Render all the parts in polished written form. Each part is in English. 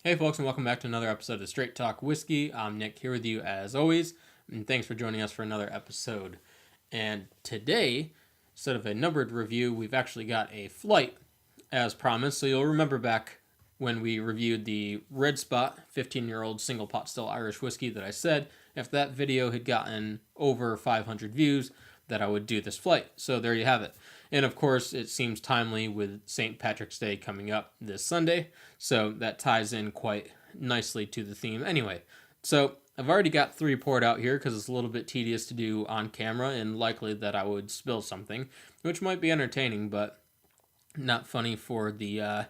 Hey folks, and welcome back to another episode of Straight Talk Whiskey. I'm Nick here with you as always, and thanks for joining us for another episode. And today, instead of a numbered review, we've actually got a flight as promised. So you'll remember back when we reviewed the Red Spot 15-year-old single pot still Irish whiskey that I said if that video had gotten over 500 views that I would do this flight. So there you have it. And of course, it seems timely with St. Patrick's Day coming up this Sunday. So that ties in quite nicely to the theme anyway. So I've already got 3 poured out here because it's a little bit tedious to do on camera and likely that I would spill something, which might be entertaining, but not funny for the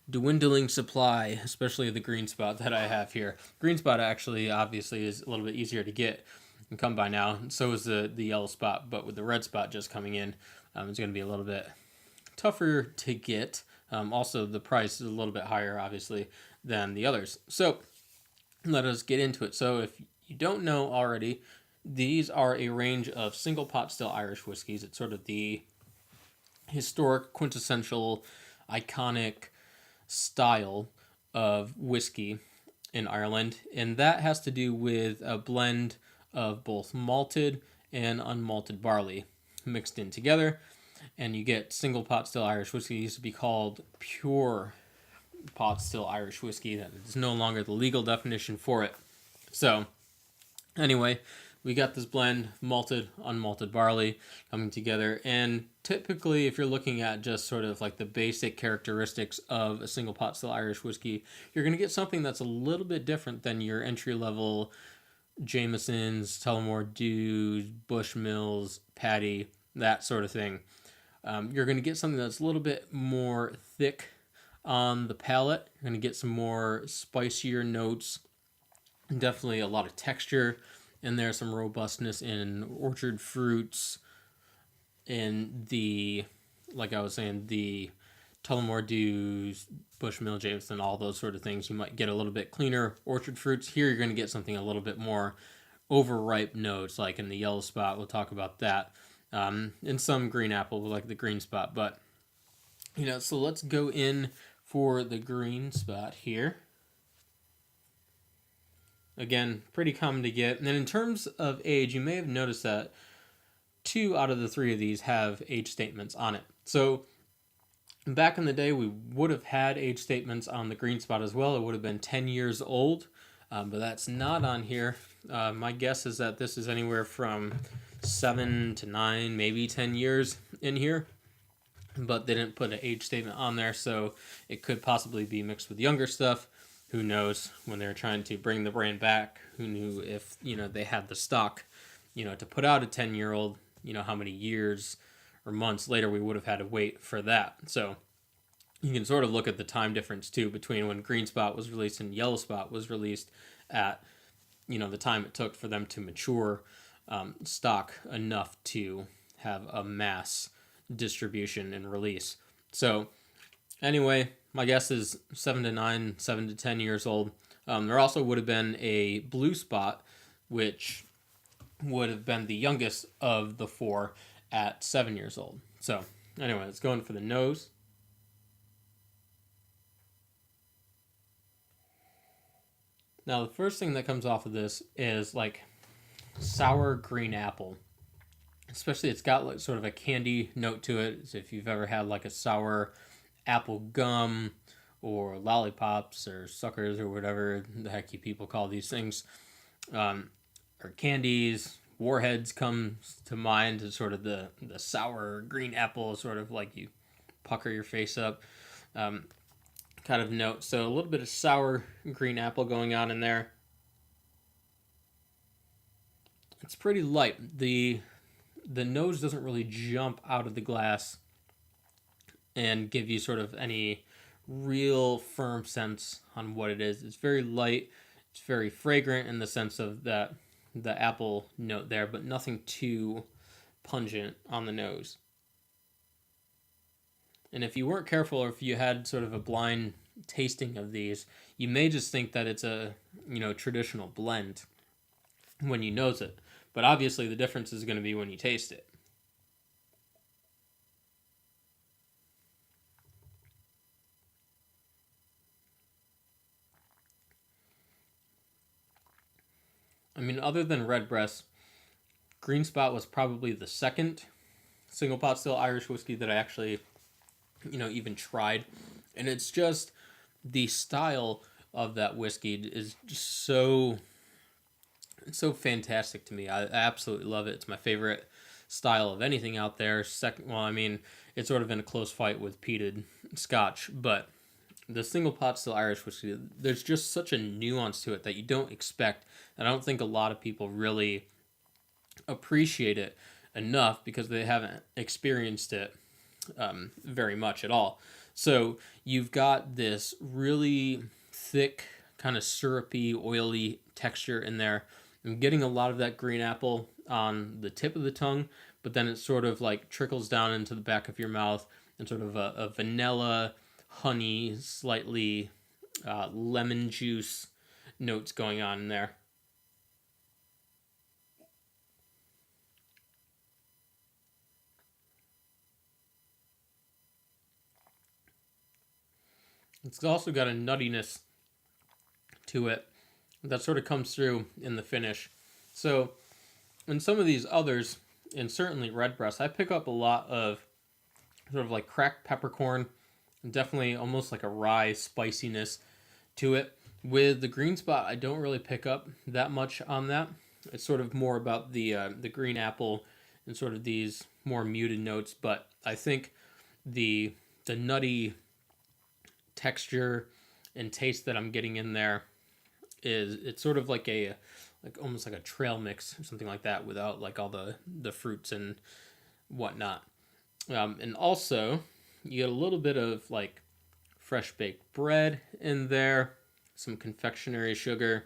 dwindling supply, especially the green spot that I have here. Green spot actually obviously is a little bit easier to get and come by now. So is the yellow spot, but with the red spot just coming in, it's going to be a little bit tougher to get. Also, the price is a little bit higher, obviously, than the others. So let us get into it. So if you don't know already, these are a range of single pot still Irish whiskeys. It's sort of the historic, quintessential, iconic style of whiskey in Ireland, and that has to do with a blend of both malted and unmalted barley mixed in together, and you get single pot still Irish whiskey. It used to be called pure pot still Irish whiskey. That is no longer the legal definition for it. So anyway, we got this blend, malted, unmalted barley coming together. And typically, if you're looking at just sort of like the basic characteristics of a single pot still Irish whiskey, you're going to get something that's a little bit different than your entry level Jameson's, Tullamore Dews, Bushmills, Paddy, that sort of thing. You're going to get something that's a little bit more thick on the palate. You're going to get some more spicier notes, definitely a lot of texture, and there's some robustness in orchard fruits, in the, like I was saying, the Tullamore Dews, Bushmill, Jameson, all those sort of things. You might get a little bit cleaner orchard fruits. Here you're going to get something a little bit more overripe notes, like in the yellow spot. We'll talk about that. In some green apple, like the green spot. But, so let's go in for the green spot here. Again, pretty common to get. And then in terms of age, you may have noticed that 2 out of the 3 of these have age statements on it. So back in the day, we would have had age statements on the green spot as well. It would have been 10 years old, but that's not on here. My guess is that this is anywhere from 7 to 9, maybe 10 years in here, but they didn't put an age statement on there, so it could possibly be mixed with younger stuff. Who knows? When they're trying to bring the brand back, who knew if they had the stock to put out a 10-year-old, how many years or months later we would have had to wait for that. So you can sort of look at the time difference too between when green spot was released and yellow spot was released at the time it took for them to mature stock enough to have a mass distribution and release. So anyway, my guess is 7 to 9, 7 to 10 years old. There also would have been a blue spot, which would have been the youngest of the 4 at 7 years old. So anyway, let's go in for the nose. Now, the first thing that comes off of this is like sour green apple. Especially, it's got like sort of a candy note to it. As if you've ever had like a sour apple gum or lollipops or suckers or whatever the heck you people call these things, or candies. Warheads comes to mind as sort of the sour green apple, sort of like you pucker your face up kind of note. So a little bit of sour green apple going on in there. It's pretty light. The nose doesn't really jump out of the glass and give you sort of any real firm sense on what it is. It's very light. It's very fragrant in the sense of that the apple note there, but nothing too pungent on the nose. And if you weren't careful, or if you had sort of a blind tasting of these, you may just think that it's a traditional blend when you nose it. But obviously the difference is going to be when you taste it. I mean, other than Redbreast, Green Spot was probably the second single pot still Irish whiskey that I actually, even tried. And it's just the style of that whiskey is just so fantastic to me. I absolutely love it. It's my favorite style of anything out there. Second, well, I mean, it's sort of in a close fight with peated Scotch, but the single pot still Irish whiskey, there's just such a nuance to it that you don't expect. And I don't think a lot of people really appreciate it enough because they haven't experienced it very much at all. So you've got this really thick, kind of syrupy, oily texture in there. I'm getting a lot of that green apple on the tip of the tongue, but then it sort of like trickles down into the back of your mouth and sort of a vanilla, honey, slightly lemon juice notes going on in there. It's also got a nuttiness to it that sort of comes through in the finish. So, in some of these others, and certainly Redbreast, I pick up a lot of sort of like cracked peppercorn, and definitely almost like a rye spiciness to it. With the Green Spot, I don't really pick up that much on that. It's sort of more about the green apple and sort of these more muted notes. But I think the nutty texture and taste that I'm getting in there is it's sort of like almost like a trail mix or something like that without like all the fruits and whatnot. And also you get a little bit of like fresh baked bread in there, some confectionery sugar.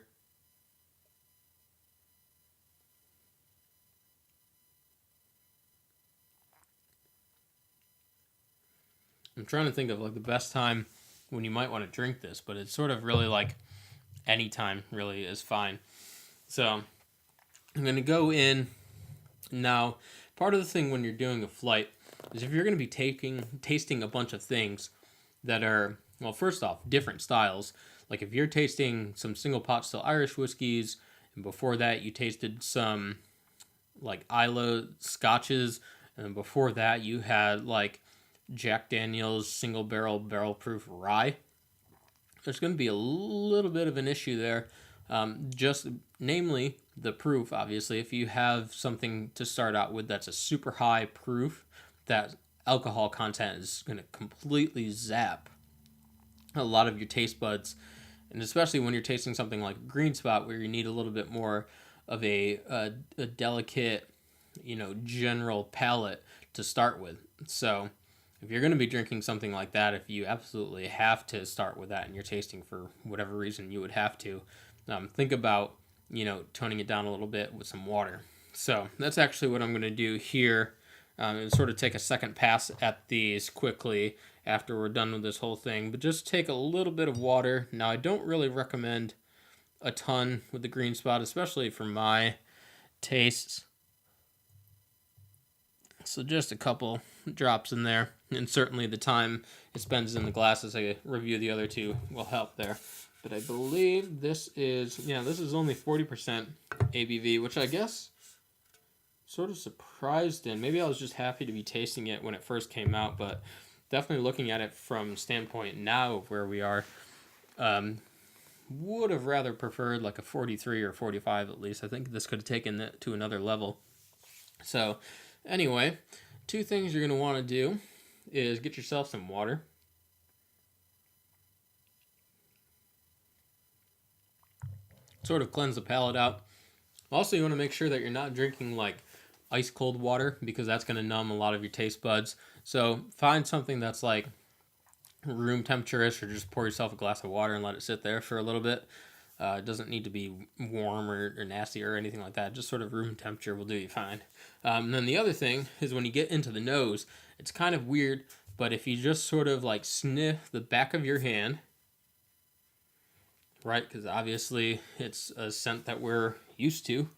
I'm trying to think of like the best time when you might want to drink this, but it's sort of really like any time really is fine. So I'm going to go in now. Part of the thing when you're doing a flight is if you're going to be tasting a bunch of things that are, well, first off, different styles. Like if you're tasting some single pot still Irish whiskeys, and before that you tasted some like Islay scotches, and before that you had like Jack Daniel's single barrel proof rye, there's going to be a little bit of an issue there. Just namely the proof, obviously. If you have something to start out with that's a super high proof, that alcohol content is going to completely zap a lot of your taste buds. And especially when you're tasting something like Green Spot, where you need a little bit more of a delicate, general palate to start with. So if you're going to be drinking something like that, if you absolutely have to start with that and you're tasting for whatever reason you would have to, think about, toning it down a little bit with some water. So that's actually what I'm going to do here, and sort of take a second pass at these quickly after we're done with this whole thing. But just take a little bit of water. Now, I don't really recommend a ton with the Green Spot, especially for my tastes. So just a couple drops in there, and certainly the time it spends in the glass as I review the other two will help there. But I believe this is only 40% ABV, which I guess sort of surprised in. Maybe I was just happy to be tasting it when it first came out, but definitely looking at it from standpoint now of where we are, would have rather preferred like a 43 or 45 at least. I think this could have taken it to another level. So anyway, two things you're going to want to do is get yourself some water. Sort of cleanse the palate out. Also, you want to make sure that you're not drinking like ice cold water because that's going to numb a lot of your taste buds. So find something that's like room temperature-ish, or just pour yourself a glass of water and let it sit there for a little bit. It doesn't need to be warm or nasty or anything like that. Just sort of room temperature will do you fine. And then the other thing is when you get into the nose, it's kind of weird, but if you just sort of like sniff the back of your hand, right, because obviously it's a scent that we're used to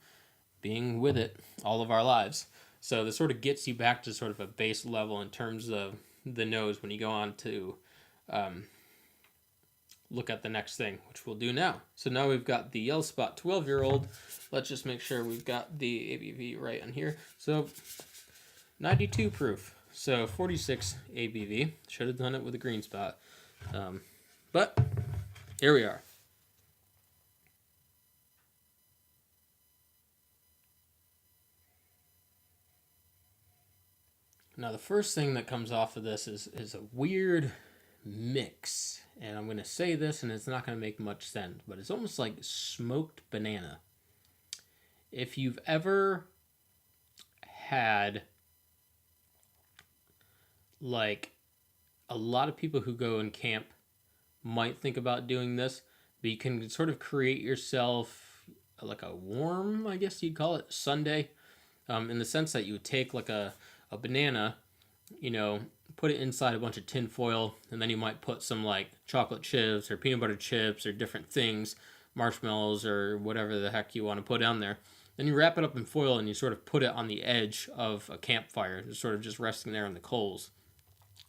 being with it all of our lives. So this sort of gets you back to sort of a base level in terms of the nose when you go on to look at the next thing, which we'll do now. So now we've got the Yellow Spot 12-year-old. Let's just make sure we've got the ABV right on here. So 92 proof. So 46 ABV. Should have done it with a green spot. But here we are. Now the first thing that comes off of this is a weird mix. And I'm going to say this and it's not going to make much sense, but it's almost like smoked banana. If you've ever had, like, a lot of people who go and camp might think about doing this, but you can sort of create yourself like a warm, I guess you'd call it, sundae, in the sense that you would take like a banana, you know, put it inside a bunch of tin foil, and then you might put some like chocolate chips or peanut butter chips or different things, marshmallows or whatever the heck you want to put on there. Then you wrap it up in foil and you sort of put it on the edge of a campfire, sort of just resting there in the coals.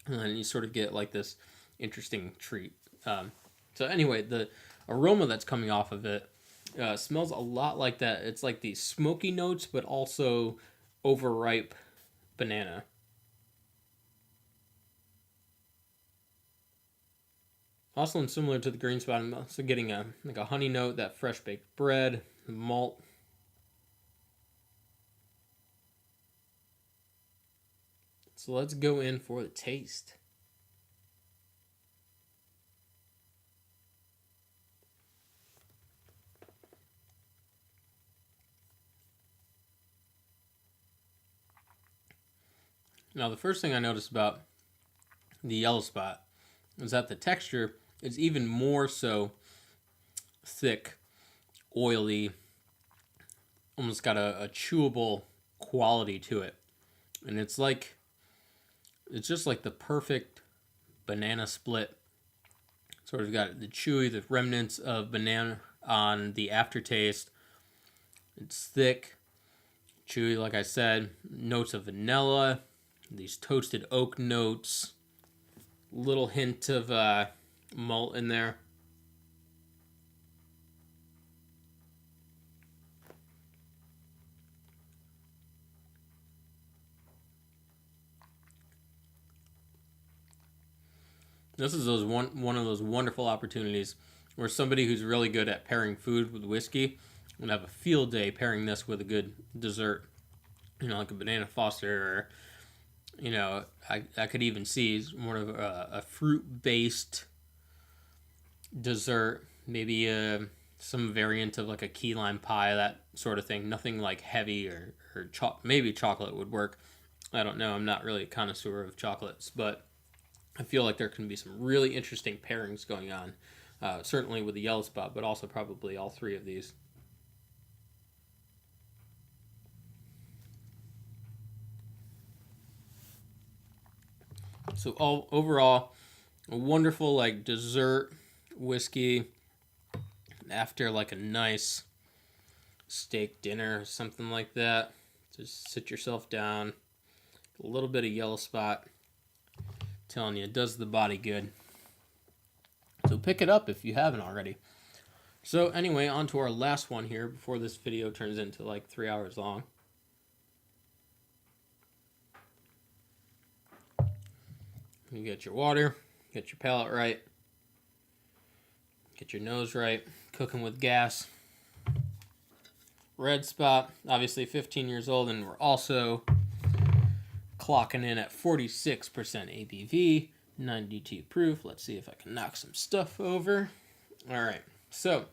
And then you sort of get like this interesting treat. So anyway, the aroma that's coming off of it smells a lot like that. It's like these smoky notes, but also overripe banana. Also, and similar to the green spot, I'm also getting a honey note, that fresh baked bread, malt. So let's go in for the taste. Now, the first thing I noticed about the Yellow Spot is that the texture is even more so thick, oily, almost got a chewable quality to it. And it's just like the perfect banana split. Sort of got the chewy, the remnants of banana on the aftertaste. It's thick, chewy, like I said, notes of vanilla, these toasted oak notes, little hint of malt in there. This is one of those wonderful opportunities where somebody who's really good at pairing food with whiskey would have a field day pairing this with a good dessert. You know, like a banana foster, or, you know, I could even see more of a fruit-based dessert, maybe some variant of like a key lime pie, that sort of thing. Nothing like heavy or maybe chocolate would work. I don't know. I'm not really a connoisseur of chocolates, but I feel like there can be some really interesting pairings going on. Certainly with the Yellow Spot, but also probably all three of these. So overall, a wonderful like dessert whiskey after like a nice steak dinner or something like that. Just sit yourself down, a little bit of Yellow Spot. Telling you, it does the body good. So pick it up if you haven't already. So anyway, on to our last one here before this video turns into like 3 hours long. You get your water, get your palate right, get your nose right, cooking with gas. Red Spot, obviously 15 years old, and we're also clocking in at 46% ABV, 92 proof. Let's see if I can knock some stuff over. All right, so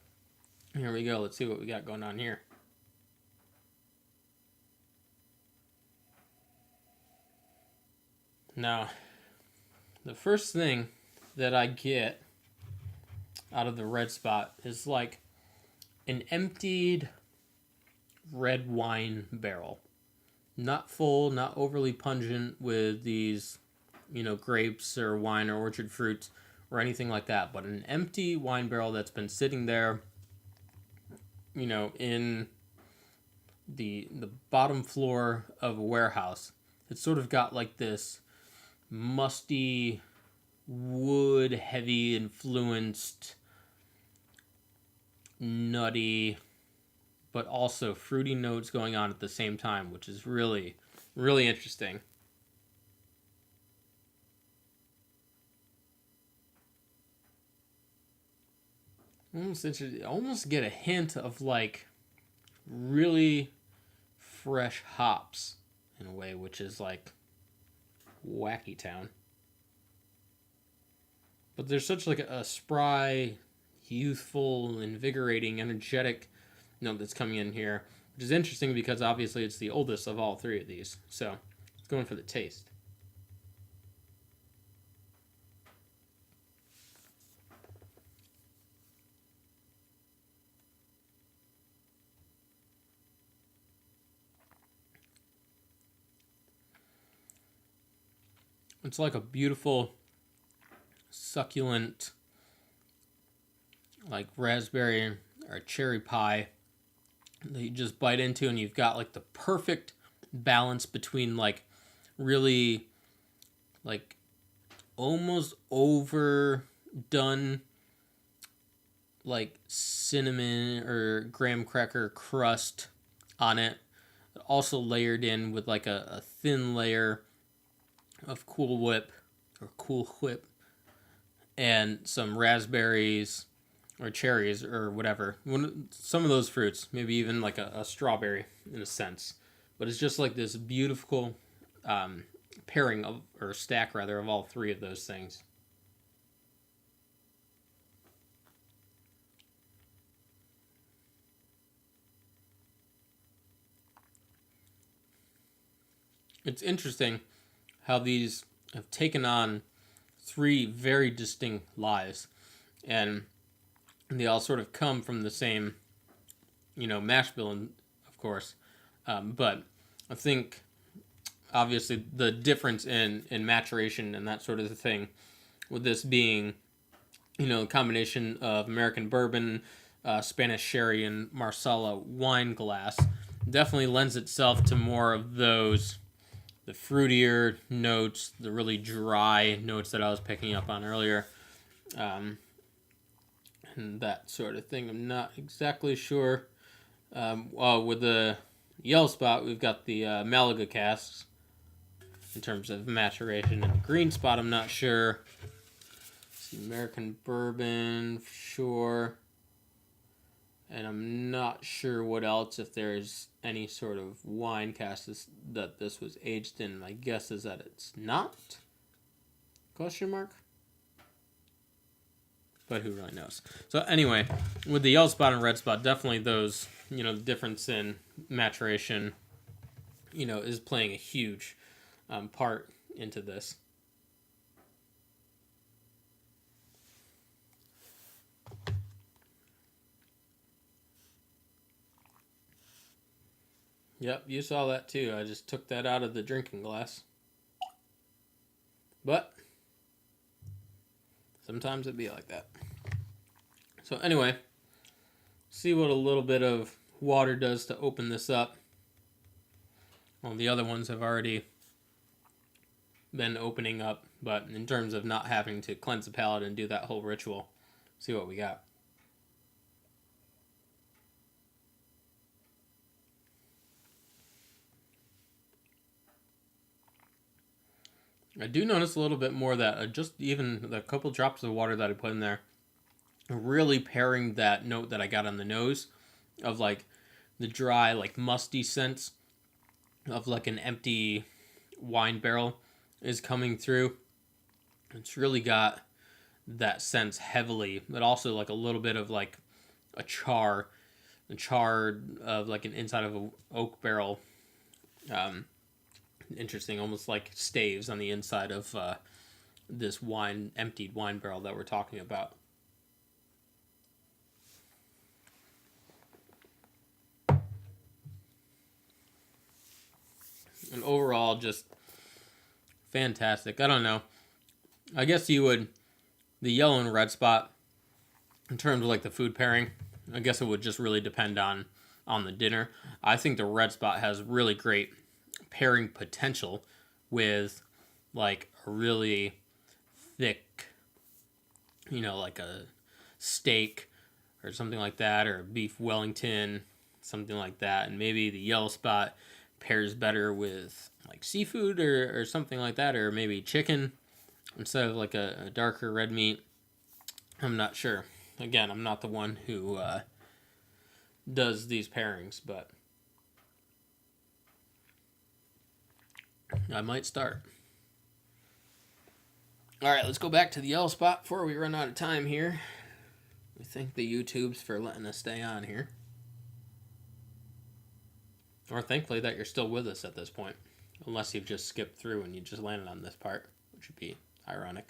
here we go. Let's see what we got going on here. Now, the first thing that I get out of the Red Spot is like an emptied red wine barrel. Not full, not overly pungent with these, you know, grapes or wine or orchard fruits or anything like that, but an empty wine barrel that's been sitting there, you know, in the bottom floor of a warehouse. It's sort of got like this musty, wood heavy influenced, nutty, but also fruity notes going on at the same time, which is really, really interesting. Almost get a hint of like really fresh hops in a way, which is like wacky town. But there's such like a spry, youthful, invigorating, energetic note that's coming in here, which is interesting because obviously it's the oldest of all three of these. So it's going for the taste. It's like a beautiful, succulent, like raspberry or cherry pie that you just bite into, and you've got like the perfect balance between like really like almost overdone like cinnamon or graham cracker crust on it, also layered in with like a thin layer of Cool Whip or Cool Whip and some raspberries or cherries or whatever. Some of those fruits, maybe even like a strawberry in a sense. But it's just like this beautiful pairing of, or stack rather, of all three of those things. It's interesting how these have taken on three very distinct lives, and they all sort of come from the same, mash bill, of course. But I think obviously the difference in maturation and that sort of thing, with this being, a combination of American bourbon, Spanish sherry, and Marsala wine glass, definitely lends itself to more of those, the fruitier notes, the really dry notes that I was picking up on earlier, and that sort of thing. I'm not exactly sure. With the yellow spot, we've got the Malaga casks in terms of maturation, and the green spot, I'm not sure. American bourbon, for sure. And I'm not sure what else, if there's any sort of wine cask that this was aged in. My guess is that it's not? Question mark? But who really knows? So anyway, with the yellow spot and red spot, definitely those, the difference in maturation, is playing a huge part into this. Yep, you saw that too. I just took that out of the drinking glass. But sometimes it be like that. So anyway, see what a little bit of water does to open this up. Well, the other ones have already been opening up, but in terms of not having to cleanse the palate and do that whole ritual, see what we got. I do notice a little bit more that just even the couple drops of water that I put in there, really pairing that note that I got on the nose of like the dry, like musty sense of like an empty wine barrel is coming through. It's really got that sense heavily, but also like a little bit of like a char of like an inside of an oak barrel. Interesting, almost like staves on the inside of this emptied wine barrel that we're talking about. And overall, just fantastic. I don't know. I guess you would, the yellow and red spot, in terms of like the food pairing, I guess it would just really depend on the dinner. I think the red spot has really great pairing potential with like a really thick like a steak or something like that, or a beef Wellington, something like that. And maybe the yellow spot pairs better with like seafood or something like that, or maybe chicken instead of like a darker red meat. I'm not sure. Again, I'm not the one who does these pairings, but I might start. All right, let's go back to the yellow spot before we run out of time here. We thank the YouTubes for letting us stay on here. Or thankfully that you're still with us at this point. Unless you've just skipped through and you just landed on this part, which would be ironic.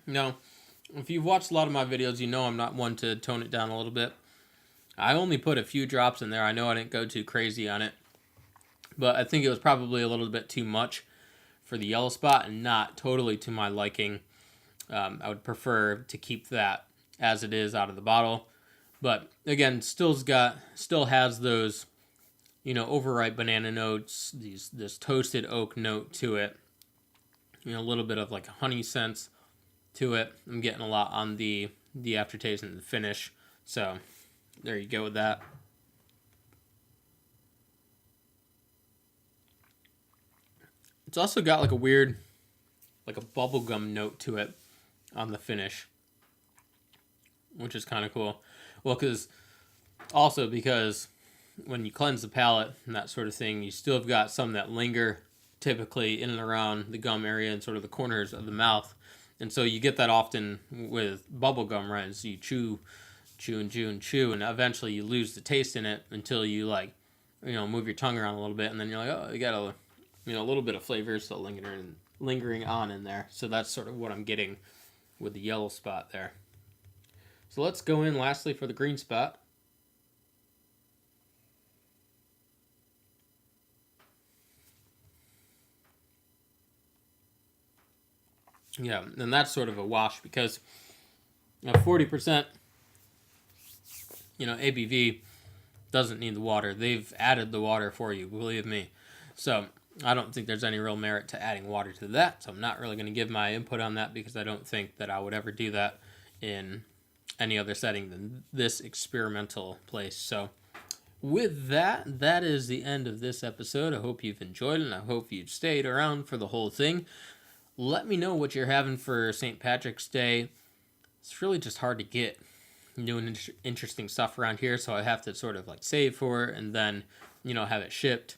Now, if you've watched a lot of my videos, you know I'm not one to tone it down a little bit. I only put a few drops in there. I know I didn't go too crazy on it, but I think it was probably a little bit too much for the yellow spot and not totally to my liking. I would prefer to keep that as it is out of the bottle. But again, still has those, overripe banana notes, this toasted oak note to it. A little bit of like a honey sense to it. I'm getting a lot on the aftertaste and the finish. So there you go with that. It's also got like a weird, like a bubblegum note to it on the finish, which is kind of cool. Well, because when you cleanse the palate and that sort of thing, you still have got some that linger typically in and around the gum area and sort of the corners of the mouth. And so you get that often with bubble gum, right? As you chew, and eventually you lose the taste in it until you move your tongue around a little bit, and then you're like, oh, you got a little bit of flavor still lingering on in there. So that's sort of what I'm getting with the yellow spot there. So let's go in lastly for the green spot. Yeah, and that's sort of a wash because 40%, ABV doesn't need the water. They've added the water for you, believe me. So I don't think there's any real merit to adding water to that. So I'm not really going to give my input on that because I don't think that I would ever do that in any other setting than this experimental place. So with that, that is the end of this episode. I hope you've enjoyed it, and I hope you've stayed around for the whole thing. Let me know what you're having for St. Patrick's Day. It's really just hard to get doing interesting stuff around here, so I have to sort of like save for it and then, have it shipped.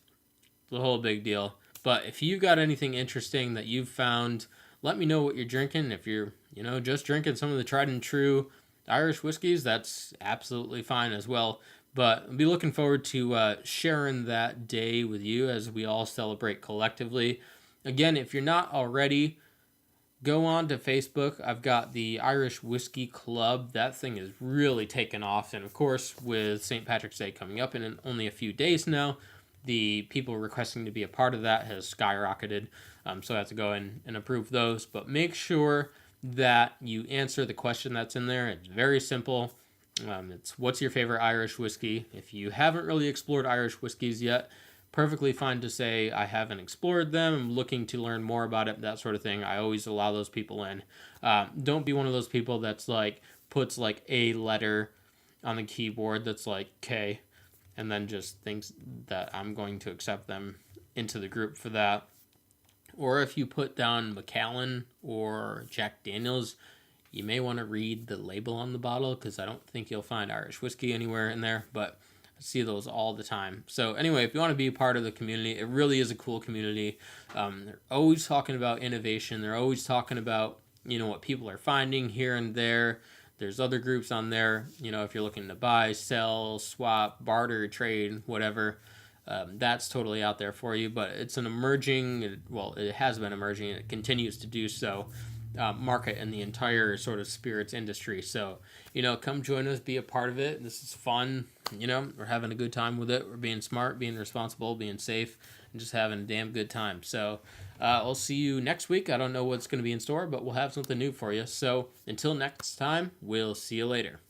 It's a whole big deal. But if you got anything interesting that you've found, let me know what you're drinking. If you're, just drinking some of the tried and true Irish whiskeys, that's absolutely fine as well. But I'll be looking forward to sharing that day with you as we all celebrate collectively. Again, if you're not already, go on to Facebook. I've got the Irish Whiskey Club. That thing is really taken off. And of course, with St. Patrick's Day coming up in only a few days now, the people requesting to be a part of that has skyrocketed. So I have to go in and approve those. But make sure that you answer the question that's in there. It's very simple. It's what's your favorite Irish whiskey? If you haven't really explored Irish whiskeys yet, perfectly fine to say I haven't explored them. I'm looking to learn more about it, that sort of thing. I always allow those people in. Don't be one of those people that's like puts like a letter on the keyboard that's like K, and then just thinks that I'm going to accept them into the group for that. Or if you put down Macallan or Jack Daniels, you may want to read the label on the bottle because I don't think you'll find Irish whiskey anywhere in there, but I see those all the time. So anyway, if you want to be a part of the community, it really is a cool community. They're always talking about innovation. They're always talking about, what people are finding here and there. There's other groups on there, if you're looking to buy, sell, swap, barter, trade, whatever. That's totally out there for you, but it's an it has been emerging, and it continues to do so, market in the entire sort of spirits industry. So, come join us, be a part of it. This is fun. We're having a good time with it. We're being smart, being responsible, being safe, and just having a damn good time. So, I'll see you next week. I don't know what's going to be in store, but we'll have something new for you. So, until next time, we'll see you later.